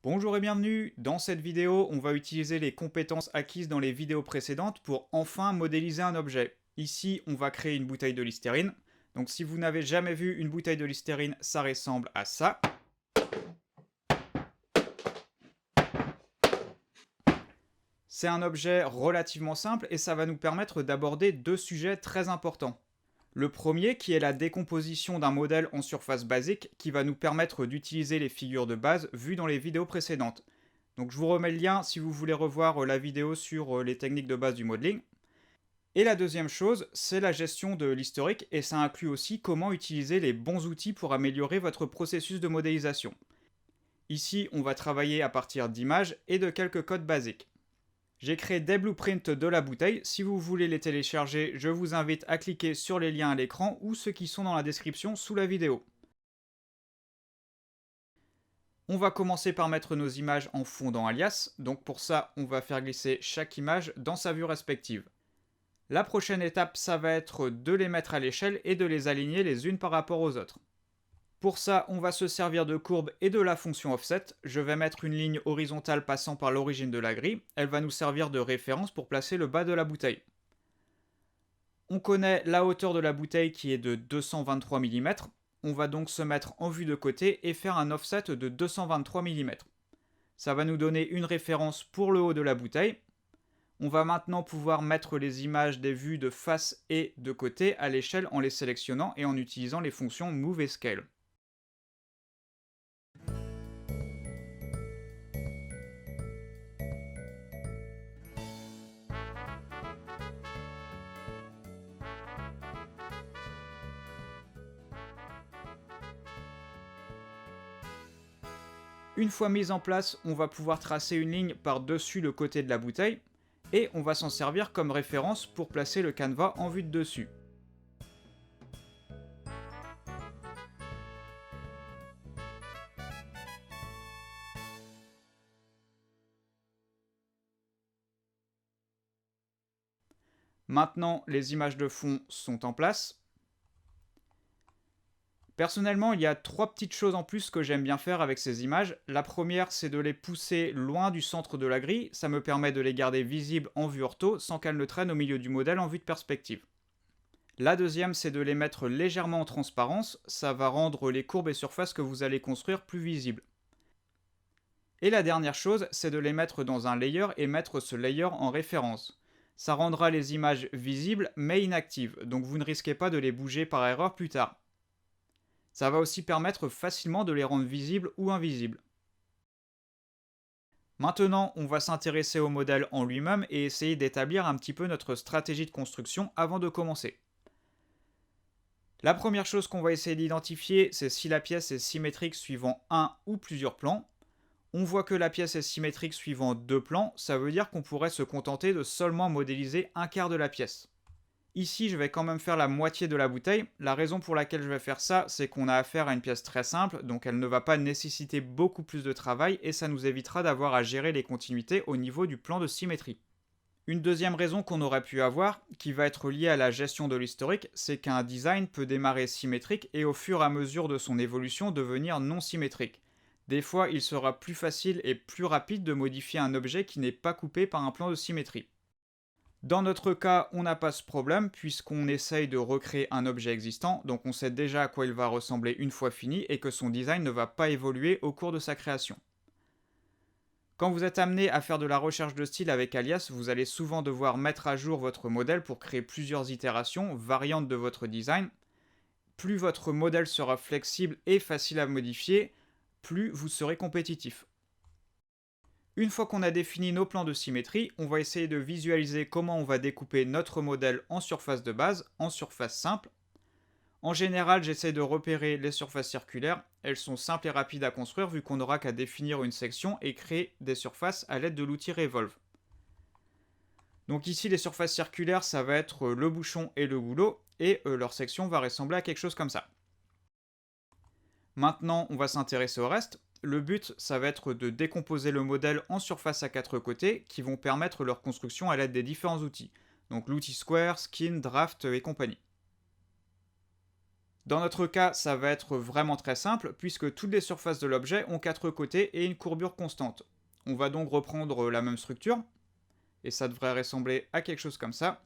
Bonjour et bienvenue. Dans cette vidéo, on va utiliser les compétences acquises dans les vidéos précédentes pour enfin modéliser un objet. Ici, on va créer une bouteille de Listerine. Donc si vous n'avez jamais vu une bouteille de Listerine, ça ressemble à ça. C'est un objet relativement simple et ça va nous permettre d'aborder deux sujets très importants. Le premier qui est la décomposition d'un modèle en surface basique qui va nous permettre d'utiliser les figures de base vues dans les vidéos précédentes. Donc je vous remets le lien si vous voulez revoir la vidéo sur les techniques de base du modeling. Et la deuxième chose, c'est la gestion de l'historique et ça inclut aussi comment utiliser les bons outils pour améliorer votre processus de modélisation. Ici, on va travailler à partir d'images et de quelques codes basiques. J'ai créé des blueprints de la bouteille. Si vous voulez les télécharger, je vous invite à cliquer sur les liens à l'écran ou ceux qui sont dans la description sous la vidéo. On va commencer par mettre nos images en fond dans Alias. Donc pour ça, on va faire glisser chaque image dans sa vue respective. La prochaine étape, ça va être de les mettre à l'échelle et de les aligner les unes par rapport aux autres. Pour ça, on va se servir de courbe et de la fonction offset. Je vais mettre une ligne horizontale passant par l'origine de la grille. Elle va nous servir de référence pour placer le bas de la bouteille. On connaît la hauteur de la bouteille qui est de 223 mm. On va donc se mettre en vue de côté et faire un offset de 223 mm. Ça va nous donner une référence pour le haut de la bouteille. On va maintenant pouvoir mettre les images des vues de face et de côté à l'échelle en les sélectionnant et en utilisant les fonctions Move et Scale. Une fois mise en place, on va pouvoir tracer une ligne par-dessus le côté de la bouteille et on va s'en servir comme référence pour placer le canevas en vue de dessus. Maintenant, les images de fond sont en place. Personnellement, il y a trois petites choses en plus que j'aime bien faire avec ces images. La première, c'est de les pousser loin du centre de la grille. Ça me permet de les garder visibles en vue ortho sans qu'elles ne traînent au milieu du modèle en vue de perspective. La deuxième, c'est de les mettre légèrement en transparence. Ça va rendre les courbes et surfaces que vous allez construire plus visibles. Et la dernière chose, c'est de les mettre dans un layer et mettre ce layer en référence. Ça rendra les images visibles mais inactives, donc vous ne risquez pas de les bouger par erreur plus tard. Ça va aussi permettre facilement de les rendre visibles ou invisibles. Maintenant, on va s'intéresser au modèle en lui-même et essayer d'établir un petit peu notre stratégie de construction avant de commencer. La première chose qu'on va essayer d'identifier, c'est si la pièce est symétrique suivant un ou plusieurs plans. On voit que la pièce est symétrique suivant deux plans, ça veut dire qu'on pourrait se contenter de seulement modéliser un quart de la pièce. Ici, je vais quand même faire la moitié de la bouteille. La raison pour laquelle je vais faire ça, c'est qu'on a affaire à une pièce très simple, donc elle ne va pas nécessiter beaucoup plus de travail et ça nous évitera d'avoir à gérer les continuités au niveau du plan de symétrie. Une deuxième raison qu'on aurait pu avoir, qui va être liée à la gestion de l'historique, c'est qu'un design peut démarrer symétrique et au fur et à mesure de son évolution devenir non symétrique. Des fois, il sera plus facile et plus rapide de modifier un objet qui n'est pas coupé par un plan de symétrie. Dans notre cas, on n'a pas ce problème puisqu'on essaye de recréer un objet existant, donc on sait déjà à quoi il va ressembler une fois fini et que son design ne va pas évoluer au cours de sa création. Quand vous êtes amené à faire de la recherche de style avec Alias, vous allez souvent devoir mettre à jour votre modèle pour créer plusieurs itérations, variantes de votre design. Plus votre modèle sera flexible et facile à modifier, plus vous serez compétitif. Une fois qu'on a défini nos plans de symétrie, on va essayer de visualiser comment on va découper notre modèle en surface de base, en surface simple. En général, j'essaie de repérer les surfaces circulaires. Elles sont simples et rapides à construire vu qu'on n'aura qu'à définir une section et créer des surfaces à l'aide de l'outil Revolve. Donc ici, les surfaces circulaires, ça va être le bouchon et le goulot, et leur section va ressembler à quelque chose comme ça. Maintenant, on va s'intéresser au reste. Le but, ça va être de décomposer le modèle en surfaces à quatre côtés qui vont permettre leur construction à l'aide des différents outils. Donc l'outil Square, Skin, Draft et compagnie. Dans notre cas, ça va être vraiment très simple, puisque toutes les surfaces de l'objet ont 4 côtés et une courbure constante. On va donc reprendre la même structure, et ça devrait ressembler à quelque chose comme ça.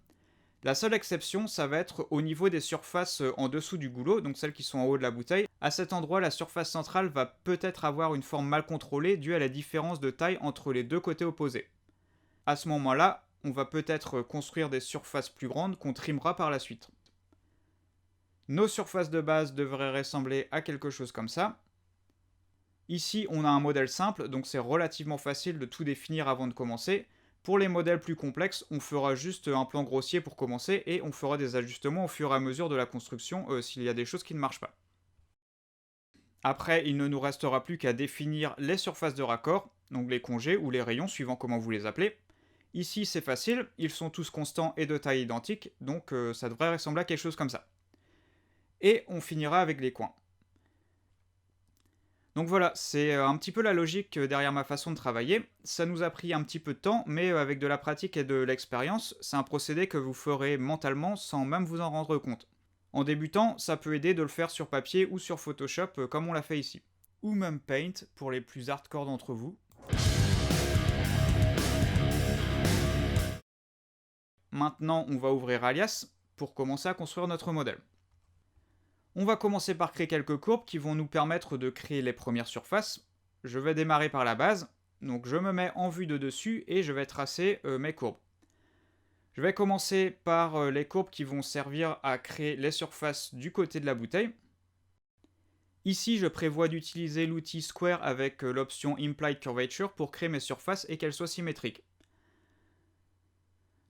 La seule exception, ça va être au niveau des surfaces en dessous du goulot, donc celles qui sont en haut de la bouteille. À cet endroit, la surface centrale va peut-être avoir une forme mal contrôlée due à la différence de taille entre les deux côtés opposés. À ce moment-là, on va peut-être construire des surfaces plus grandes qu'on trimera par la suite. Nos surfaces de base devraient ressembler à quelque chose comme ça. Ici, on a un modèle simple, donc c'est relativement facile de tout définir avant de commencer. Pour les modèles plus complexes, on fera juste un plan grossier pour commencer et on fera des ajustements au fur et à mesure de la construction s'il y a des choses qui ne marchent pas. Après, il ne nous restera plus qu'à définir les surfaces de raccord, donc les congés ou les rayons suivant comment vous les appelez. Ici, c'est facile, ils sont tous constants et de taille identique, donc ça devrait ressembler à quelque chose comme ça. Et on finira avec les coins. Donc voilà, c'est un petit peu la logique derrière ma façon de travailler. Ça nous a pris un petit peu de temps, mais avec de la pratique et de l'expérience, c'est un procédé que vous ferez mentalement sans même vous en rendre compte. En débutant, ça peut aider de le faire sur papier ou sur Photoshop comme on l'a fait ici. Ou même Paint pour les plus hardcore d'entre vous. Maintenant, on va ouvrir Alias pour commencer à construire notre modèle. On va commencer par créer quelques courbes qui vont nous permettre de créer les premières surfaces. Je vais démarrer par la base, donc je me mets en vue de dessus et je vais tracer mes courbes. Je vais commencer par les courbes qui vont servir à créer les surfaces du côté de la bouteille. Ici, je prévois d'utiliser l'outil Square avec l'option Implied Curvature pour créer mes surfaces et qu'elles soient symétriques.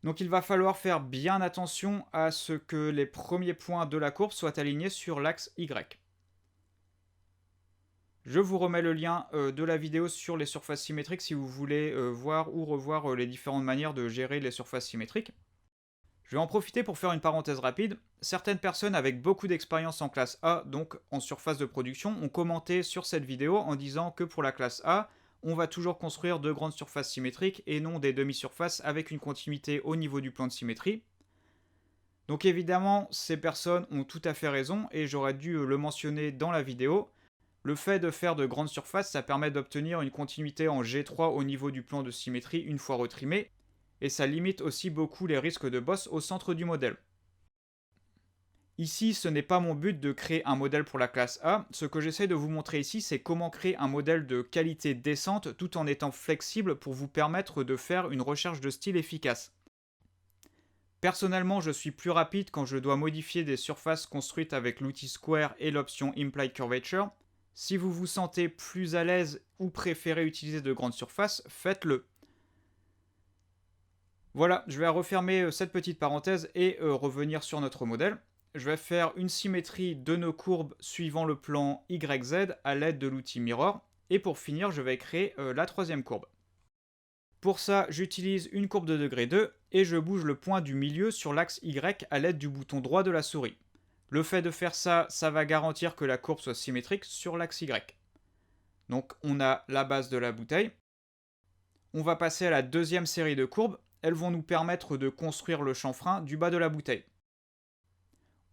Donc il va falloir faire bien attention à ce que les premiers points de la courbe soient alignés sur l'axe Y. Je vous remets le lien de la vidéo sur les surfaces symétriques si vous voulez voir ou revoir les différentes manières de gérer les surfaces symétriques. Je vais en profiter pour faire une parenthèse rapide. Certaines personnes avec beaucoup d'expérience en classe A, donc en surface de production, ont commenté sur cette vidéo en disant que pour la classe A, on va toujours construire de grandes surfaces symétriques et non des demi-surfaces avec une continuité au niveau du plan de symétrie. Donc évidemment, ces personnes ont tout à fait raison et j'aurais dû le mentionner dans la vidéo. Le fait de faire de grandes surfaces, ça permet d'obtenir une continuité en G3 au niveau du plan de symétrie une fois retrimé, et ça limite aussi beaucoup les risques de boss au centre du modèle. Ici, ce n'est pas mon but de créer un modèle pour la classe A. Ce que j'essaie de vous montrer ici, c'est comment créer un modèle de qualité décente tout en étant flexible pour vous permettre de faire une recherche de style efficace. Personnellement, je suis plus rapide quand je dois modifier des surfaces construites avec l'outil Square et l'option Implied Curvature. Si vous vous sentez plus à l'aise ou préférez utiliser de grandes surfaces, faites-le. Voilà, je vais refermer cette petite parenthèse et revenir sur notre modèle. Je vais faire une symétrie de nos courbes suivant le plan YZ à l'aide de l'outil Mirror. Et pour finir, je vais créer la troisième courbe. Pour ça, j'utilise une courbe de degré 2 et je bouge le point du milieu sur l'axe Y à l'aide du bouton droit de la souris. Le fait de faire ça, ça va garantir que la courbe soit symétrique sur l'axe Y. Donc on a la base de la bouteille. On va passer à la deuxième série de courbes. Elles vont nous permettre de construire le chanfrein du bas de la bouteille.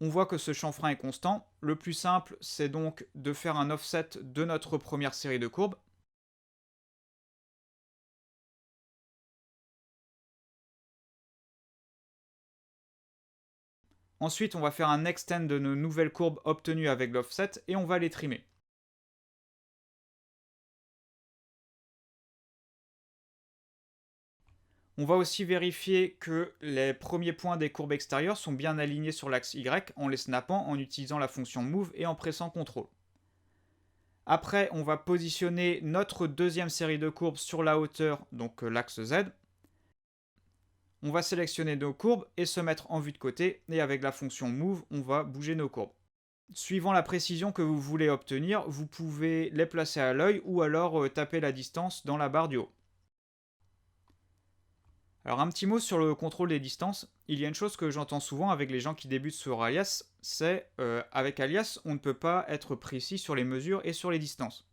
On voit que ce chanfrein est constant. Le plus simple, c'est donc de faire un offset de notre première série de courbes. Ensuite, on va faire un extend de nos nouvelles courbes obtenues avec l'offset et on va les trimer. On va aussi vérifier que les premiers points des courbes extérieures sont bien alignés sur l'axe Y en les snappant en utilisant la fonction Move et en pressant CTRL. Après, on va positionner notre deuxième série de courbes sur la hauteur, donc l'axe Z. On va sélectionner nos courbes et se mettre en vue de côté, et avec la fonction Move, on va bouger nos courbes. Suivant la précision que vous voulez obtenir, vous pouvez les placer à l'œil ou alors taper la distance dans la barre du haut. Alors un petit mot sur le contrôle des distances. Il y a une chose que j'entends souvent avec les gens qui débutent sur Alias, c'est avec Alias, on ne peut pas être précis sur les mesures et sur les distances.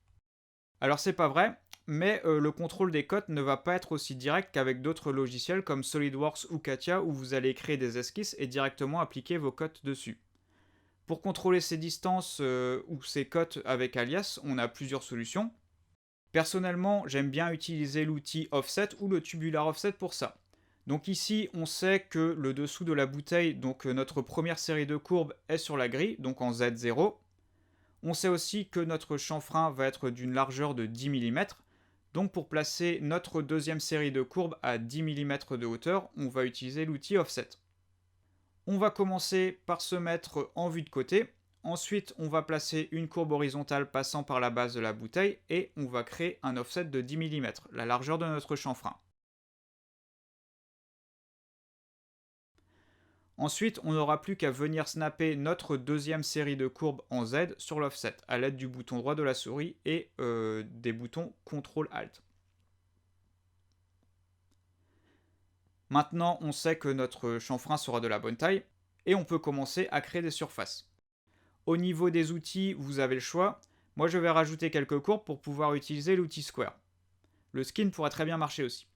Alors c'est pas vrai, mais le contrôle des cotes ne va pas être aussi direct qu'avec d'autres logiciels comme SolidWorks ou Katia où vous allez créer des esquisses et directement appliquer vos cotes dessus. Pour contrôler ces distances ou ces cotes avec alias, on a plusieurs solutions. Personnellement, j'aime bien utiliser l'outil offset ou le tubular offset pour ça. Donc ici, on sait que le dessous de la bouteille, donc notre première série de courbes, est sur la grille, donc en Z0. On sait aussi que notre chanfrein va être d'une largeur de 10 mm. Donc pour placer notre deuxième série de courbes à 10 mm de hauteur, on va utiliser l'outil offset. On va commencer par se mettre en vue de côté. Ensuite, on va placer une courbe horizontale passant par la base de la bouteille et on va créer un offset de 10 mm, la largeur de notre chanfrein. Ensuite, on n'aura plus qu'à venir snapper notre deuxième série de courbes en Z sur l'offset à l'aide du bouton droit de la souris et des boutons CTRL-ALT. Maintenant, on sait que notre chanfrein sera de la bonne taille et on peut commencer à créer des surfaces. Au niveau des outils, vous avez le choix. Moi, je vais rajouter quelques courbes pour pouvoir utiliser l'outil Square. Le skin pourrait très bien marcher aussi.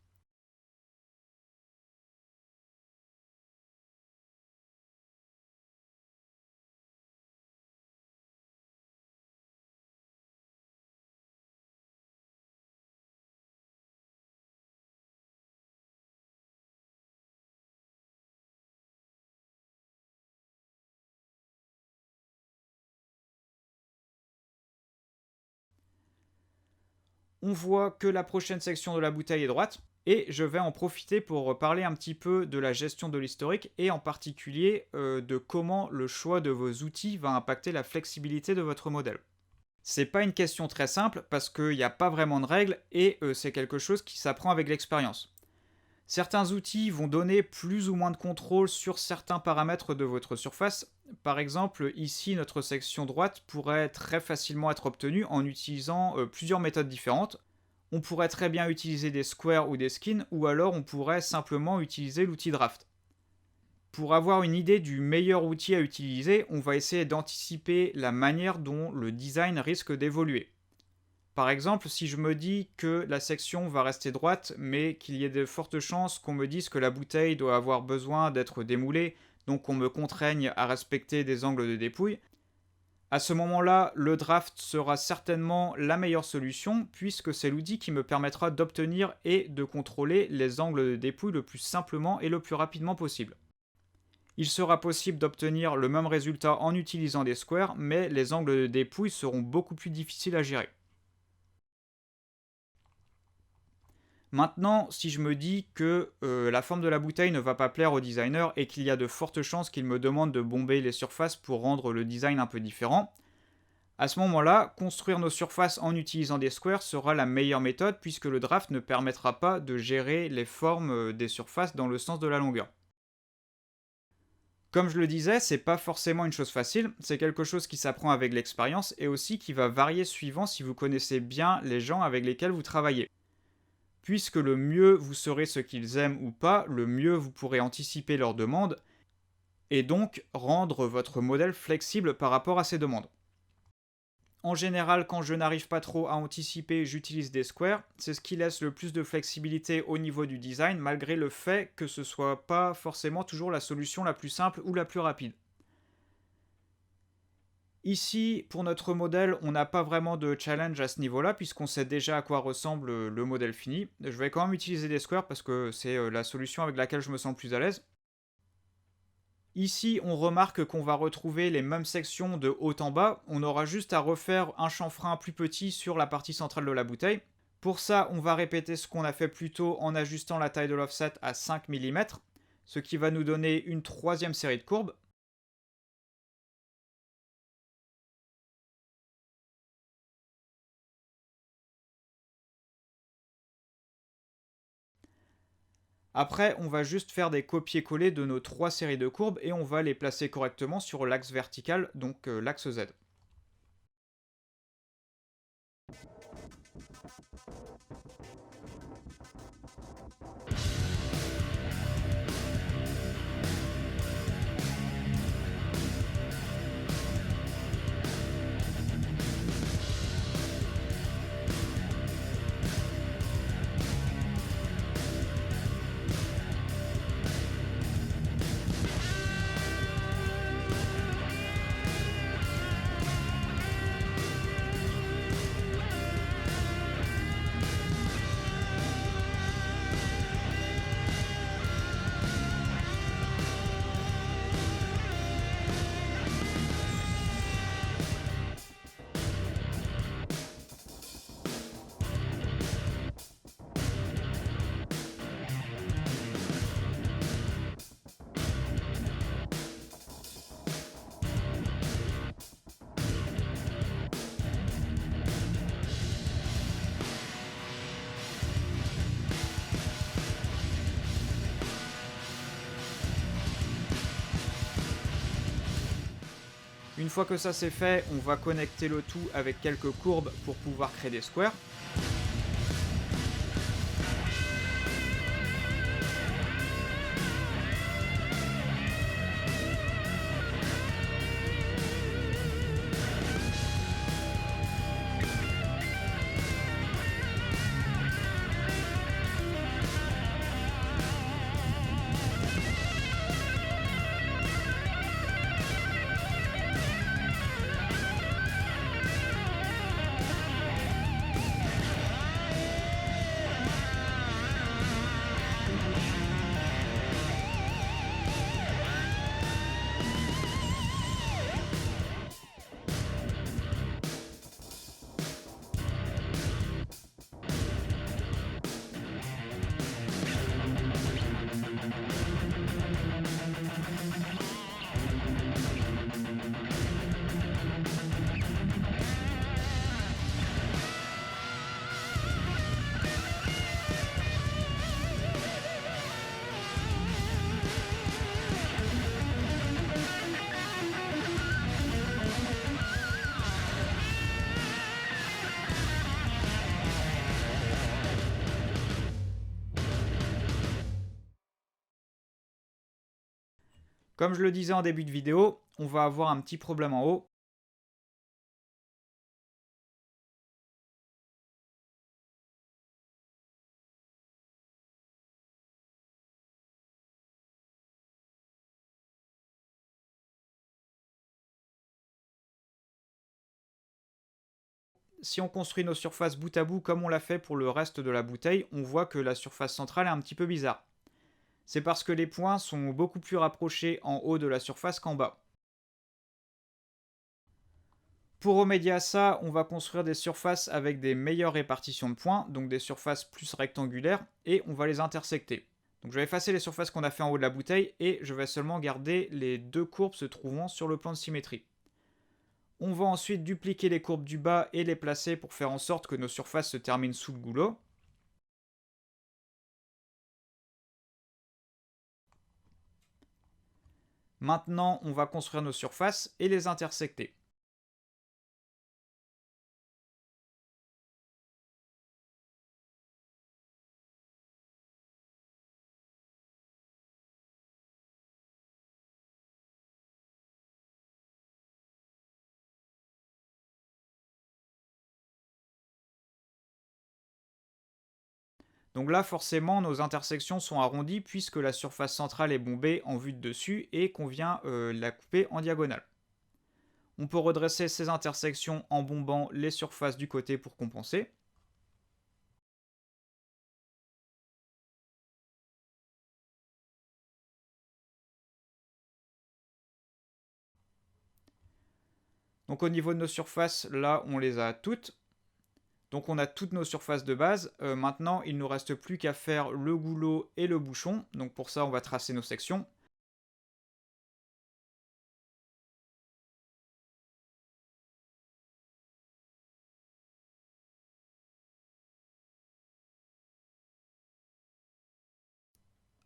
On voit que la prochaine section de la bouteille est droite, et je vais en profiter pour parler un petit peu de la gestion de l'historique, et en particulier de comment le choix de vos outils va impacter la flexibilité de votre modèle. C'est pas une question très simple, parce qu'il n'y a pas vraiment de règles, et c'est quelque chose qui s'apprend avec l'expérience. Certains outils vont donner plus ou moins de contrôle sur certains paramètres de votre surface. Par exemple, ici, notre section droite pourrait très facilement être obtenue en utilisant plusieurs méthodes différentes. On pourrait très bien utiliser des squares ou des skins, ou alors on pourrait simplement utiliser l'outil draft. Pour avoir une idée du meilleur outil à utiliser, on va essayer d'anticiper la manière dont le design risque d'évoluer. Par exemple, si je me dis que la section va rester droite, mais qu'il y ait de fortes chances qu'on me dise que la bouteille doit avoir besoin d'être démoulée, donc qu'on me contraigne à respecter des angles de dépouille, à ce moment-là, le draft sera certainement la meilleure solution, puisque c'est l'outil qui me permettra d'obtenir et de contrôler les angles de dépouille le plus simplement et le plus rapidement possible. Il sera possible d'obtenir le même résultat en utilisant des squares, mais les angles de dépouille seront beaucoup plus difficiles à gérer. Maintenant, si je me dis que la forme de la bouteille ne va pas plaire au designer et qu'il y a de fortes chances qu'il me demande de bomber les surfaces pour rendre le design un peu différent, à ce moment-là, construire nos surfaces en utilisant des squares sera la meilleure méthode puisque le draft ne permettra pas de gérer les formes des surfaces dans le sens de la longueur. Comme je le disais, c'est pas forcément une chose facile, c'est quelque chose qui s'apprend avec l'expérience et aussi qui va varier suivant si vous connaissez bien les gens avec lesquels vous travaillez. Puisque le mieux vous saurez ce qu'ils aiment ou pas, le mieux vous pourrez anticiper leurs demandes et donc rendre votre modèle flexible par rapport à ces demandes. En général, quand je n'arrive pas trop à anticiper, j'utilise des squares. C'est ce qui laisse le plus de flexibilité au niveau du design, malgré le fait que ce soit pas forcément toujours la solution la plus simple ou la plus rapide. Ici, pour notre modèle, on n'a pas vraiment de challenge à ce niveau-là, puisqu'on sait déjà à quoi ressemble le modèle fini. Je vais quand même utiliser des squares parce que c'est la solution avec laquelle je me sens le plus à l'aise. Ici, on remarque qu'on va retrouver les mêmes sections de haut en bas. On aura juste à refaire un chanfrein plus petit sur la partie centrale de la bouteille. Pour ça, on va répéter ce qu'on a fait plus tôt en ajustant la taille de l'offset à 5 mm, ce qui va nous donner une troisième série de courbes. Après, on va juste faire des copier-coller de nos trois séries de courbes et on va les placer correctement sur l'axe vertical, donc l'axe Z. Une fois que ça c'est fait, on va connecter le tout avec quelques courbes pour pouvoir créer des squares. Comme je le disais en début de vidéo, on va avoir un petit problème en haut. Si on construit nos surfaces bout à bout comme on l'a fait pour le reste de la bouteille, on voit que la surface centrale est un petit peu bizarre. C'est parce que les points sont beaucoup plus rapprochés en haut de la surface qu'en bas. Pour remédier à ça, on va construire des surfaces avec des meilleures répartitions de points, donc des surfaces plus rectangulaires, et on va les intersecter. Donc je vais effacer les surfaces qu'on a fait en haut de la bouteille, et je vais seulement garder les deux courbes se trouvant sur le plan de symétrie. On va ensuite dupliquer les courbes du bas et les placer pour faire en sorte que nos surfaces se terminent sous le goulot. Maintenant, on va construire nos surfaces et les intersecter. Donc là, forcément, nos intersections sont arrondies puisque la surface centrale est bombée en vue de dessus et qu'on vient la couper en diagonale. On peut redresser ces intersections en bombant les surfaces du côté pour compenser. Donc au niveau de nos surfaces, là, on les a toutes. Donc on a toutes nos surfaces de base. Maintenant, il ne nous reste plus qu'à faire le goulot et le bouchon. Donc pour ça, on va tracer nos sections.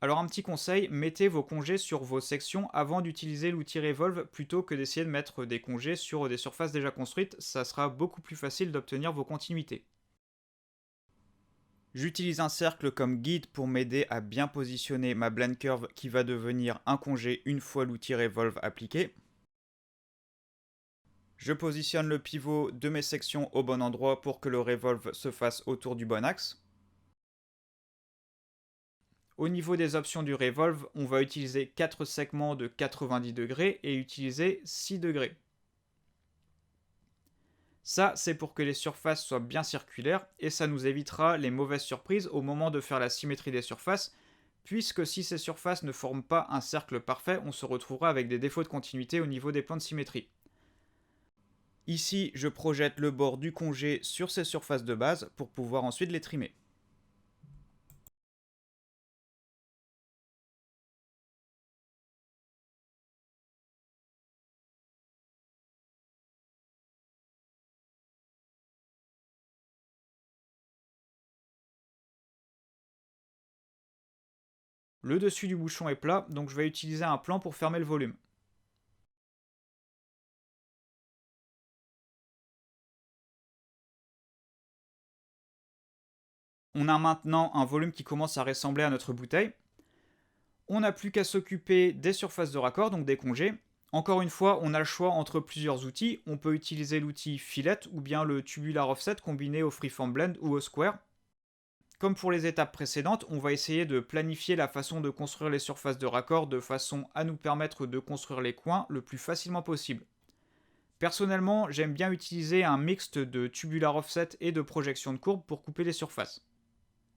Alors un petit conseil, mettez vos congés sur vos sections avant d'utiliser l'outil Revolve plutôt que d'essayer de mettre des congés sur des surfaces déjà construites, ça sera beaucoup plus facile d'obtenir vos continuités. J'utilise un cercle comme guide pour m'aider à bien positionner ma blend curve qui va devenir un congé une fois l'outil Revolve appliqué. Je positionne le pivot de mes sections au bon endroit pour que le Revolve se fasse autour du bon axe. Au niveau des options du Revolve, on va utiliser 4 segments de 90 degrés et utiliser 6 degrés. Ça, c'est pour que les surfaces soient bien circulaires et ça nous évitera les mauvaises surprises au moment de faire la symétrie des surfaces, puisque si ces surfaces ne forment pas un cercle parfait, on se retrouvera avec des défauts de continuité au niveau des plans de symétrie. Ici, je projette le bord du congé sur ces surfaces de base pour pouvoir ensuite les trimer. Le dessus du bouchon est plat, donc je vais utiliser un plan pour fermer le volume. On a maintenant un volume qui commence à ressembler à notre bouteille. On n'a plus qu'à s'occuper des surfaces de raccord, donc des congés. Encore une fois, on a le choix entre plusieurs outils. On peut utiliser l'outil Fillet ou bien le Tubular Offset combiné au Freeform Blend ou au Square. Comme pour les étapes précédentes, on va essayer de planifier la façon de construire les surfaces de raccord de façon à nous permettre de construire les coins le plus facilement possible. Personnellement, j'aime bien utiliser un mixte de Tubular Offset et de projection de courbe pour couper les surfaces.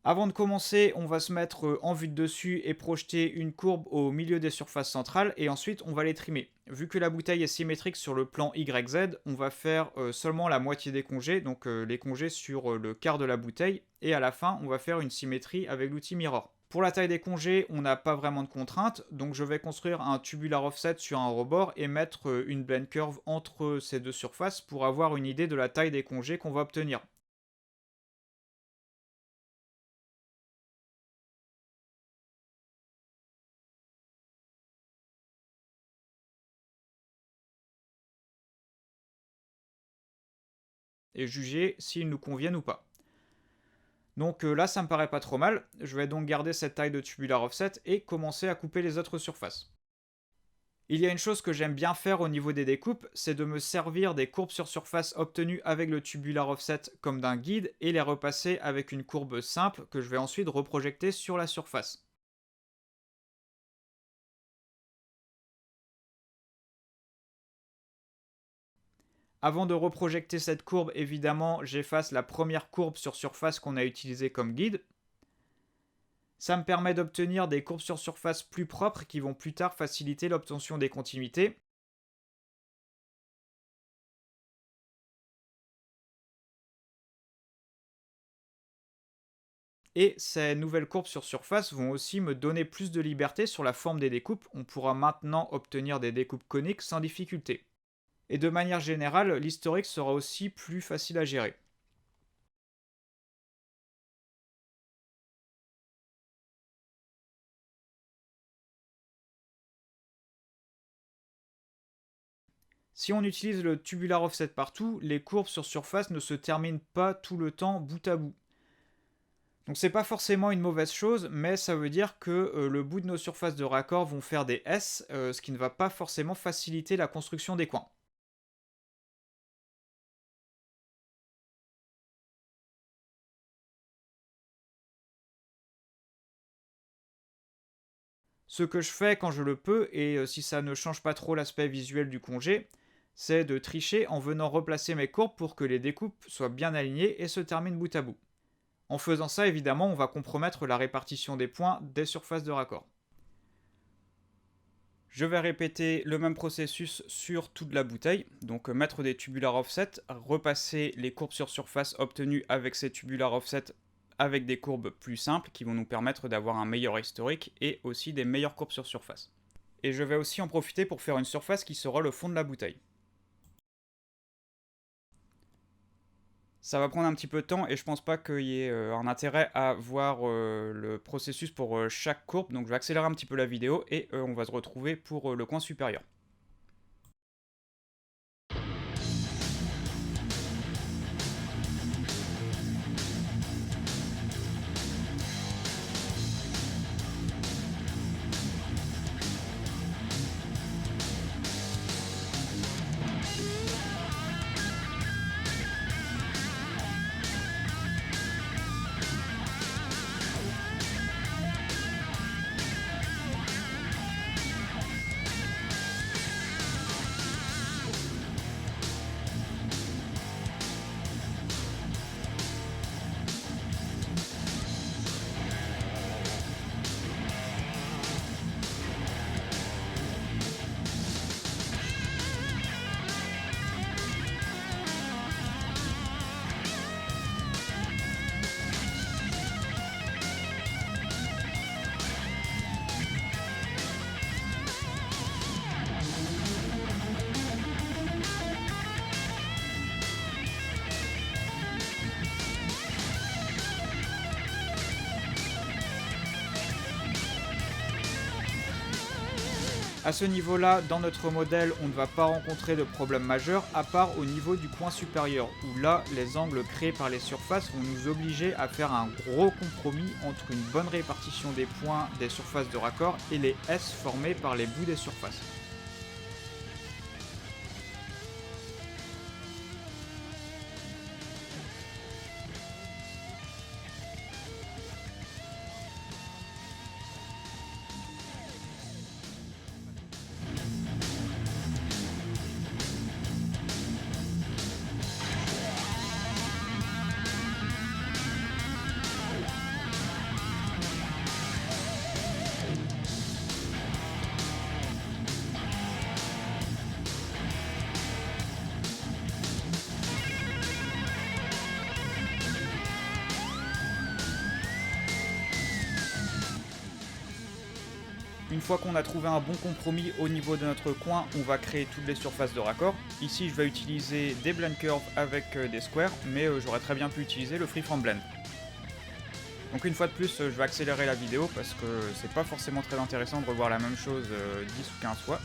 Avant de commencer, on va se mettre en vue de dessus et projeter une courbe au milieu des surfaces centrales et ensuite on va les trimer. Vu que la bouteille est symétrique sur le plan YZ, on va faire seulement la moitié des congés, donc les congés sur le quart de la bouteille, et à la fin on va faire une symétrie avec l'outil Mirror. Pour la taille des congés, on n'a pas vraiment de contraintes, donc je vais construire un tubular offset sur un rebord et mettre une blend curve entre ces deux surfaces pour avoir une idée de la taille des congés qu'on va obtenir. Et juger s'ils nous conviennent ou pas. Donc là, ça me paraît pas trop mal. Je vais donc garder cette taille de tubular offset et commencer à couper les autres surfaces. Il y a une chose que j'aime bien faire au niveau des découpes, c'est de me servir des courbes sur surface obtenues avec le tubular offset comme d'un guide et les repasser avec une courbe simple que je vais ensuite reprojecter sur la surface. Avant de reprojecter cette courbe, évidemment, j'efface la première courbe sur surface qu'on a utilisée comme guide. Ça me permet d'obtenir des courbes sur surface plus propres qui vont plus tard faciliter l'obtention des continuités. Et ces nouvelles courbes sur surface vont aussi me donner plus de liberté sur la forme des découpes. On pourra maintenant obtenir des découpes coniques sans difficulté. Et de manière générale, l'historique sera aussi plus facile à gérer. Si on utilise le tubular offset partout, les courbes sur surface ne se terminent pas tout le temps bout à bout. Donc c'est pas forcément une mauvaise chose, mais ça veut dire que le bout de nos surfaces de raccord vont faire des S, ce qui ne va pas forcément faciliter la construction des coins. Ce que je fais quand je le peux, et si ça ne change pas trop l'aspect visuel du congé, c'est de tricher en venant replacer mes courbes pour que les découpes soient bien alignées et se terminent bout à bout. En faisant ça, évidemment, on va compromettre la répartition des points des surfaces de raccord. Je vais répéter le même processus sur toute la bouteille, donc mettre des tubular offset, repasser les courbes sur surface obtenues avec ces tubular offset avec des courbes plus simples qui vont nous permettre d'avoir un meilleur historique et aussi des meilleures courbes sur surface. Et je vais aussi en profiter pour faire une surface qui sera le fond de la bouteille. Ça va prendre un petit peu de temps et je pense pas qu'il y ait un intérêt à voir le processus pour chaque courbe, donc je vais accélérer un petit peu la vidéo et on va se retrouver pour le coin supérieur. À ce niveau-là, dans notre modèle, on ne va pas rencontrer de problème majeur, à part au niveau du coin supérieur, où là, les angles créés par les surfaces vont nous obliger à faire un gros compromis entre une bonne répartition des points des surfaces de raccord et les S formés par les bouts des surfaces. Une fois qu'on a trouvé un bon compromis au niveau de notre coin, on va créer toutes les surfaces de raccord. Ici, je vais utiliser des blend curves avec des squares, mais j'aurais très bien pu utiliser le freeform blend. Donc une fois de plus, je vais accélérer la vidéo parce que c'est pas forcément très intéressant de revoir la même chose 10 ou 15 fois.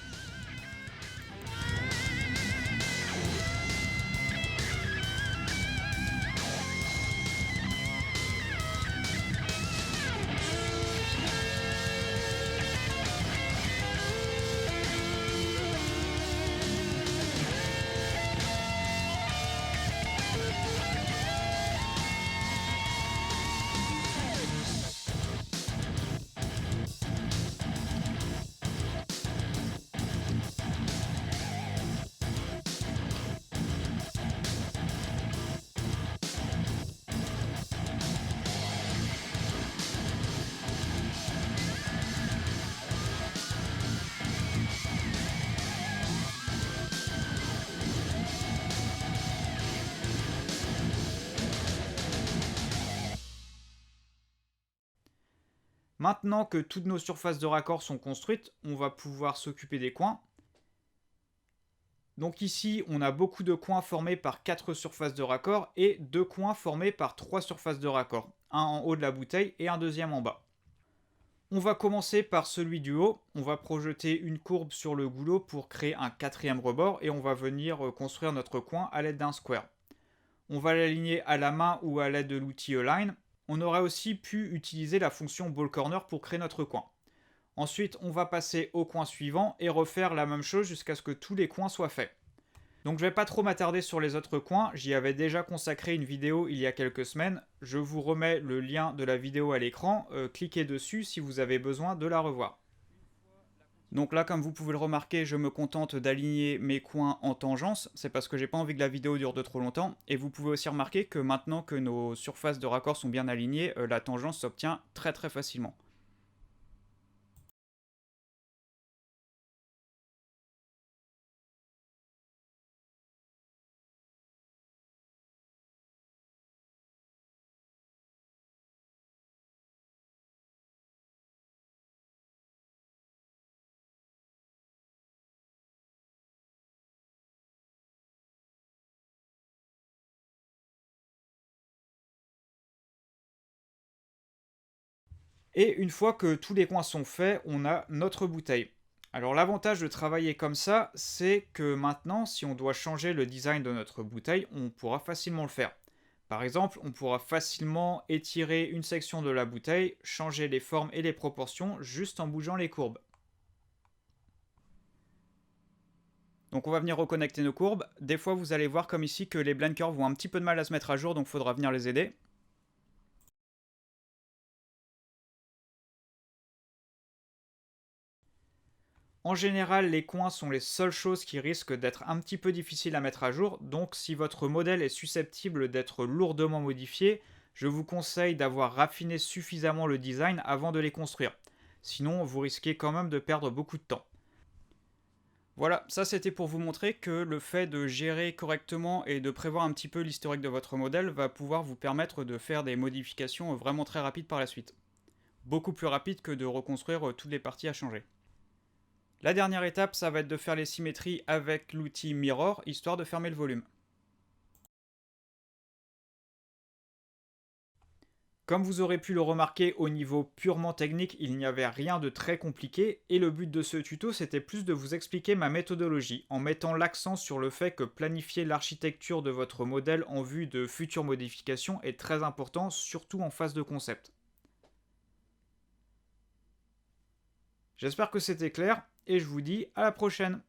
Maintenant que toutes nos surfaces de raccord sont construites, on va pouvoir s'occuper des coins. Donc ici, on a beaucoup de coins formés par 4 surfaces de raccord et 2 coins formés par 3 surfaces de raccord. Un en haut de la bouteille et un deuxième en bas. On va commencer par celui du haut. On va projeter une courbe sur le goulot pour créer un quatrième rebord et on va venir construire notre coin à l'aide d'un square. On va l'aligner à la main ou à l'aide de l'outil Align. On aurait aussi pu utiliser la fonction Ball Corner pour créer notre coin. Ensuite, on va passer au coin suivant et refaire la même chose jusqu'à ce que tous les coins soient faits. Donc je vais pas trop m'attarder sur les autres coins, j'y avais déjà consacré une vidéo il y a quelques semaines, je vous remets le lien de la vidéo à l'écran, cliquez dessus si vous avez besoin de la revoir. Donc là, comme vous pouvez le remarquer, je me contente d'aligner mes coins en tangence, c'est parce que j'ai pas envie que la vidéo dure de trop longtemps, et vous pouvez aussi remarquer que maintenant que nos surfaces de raccord sont bien alignées, la tangence s'obtient très très facilement. Et une fois que tous les coins sont faits, on a notre bouteille. Alors l'avantage de travailler comme ça, c'est que maintenant, si on doit changer le design de notre bouteille, on pourra facilement le faire. Par exemple, on pourra facilement étirer une section de la bouteille, changer les formes et les proportions juste en bougeant les courbes. Donc on va venir reconnecter nos courbes. Des fois, vous allez voir comme ici que les blend curves ont un petit peu de mal à se mettre à jour, donc il faudra venir les aider. En général, les coins sont les seules choses qui risquent d'être un petit peu difficiles à mettre à jour, donc si votre modèle est susceptible d'être lourdement modifié, je vous conseille d'avoir raffiné suffisamment le design avant de les construire. Sinon, vous risquez quand même de perdre beaucoup de temps. Voilà, ça c'était pour vous montrer que le fait de gérer correctement et de prévoir un petit peu l'historique de votre modèle va pouvoir vous permettre de faire des modifications vraiment très rapides par la suite. Beaucoup plus rapides que de reconstruire toutes les parties à changer. La dernière étape, ça va être de faire les symétries avec l'outil Mirror, histoire de fermer le volume. Comme vous aurez pu le remarquer, au niveau purement technique, il n'y avait rien de très compliqué, et le but de ce tuto, c'était plus de vous expliquer ma méthodologie, en mettant l'accent sur le fait que planifier l'architecture de votre modèle en vue de futures modifications est très important, surtout en phase de concept. J'espère que c'était clair, et je vous dis à la prochaine.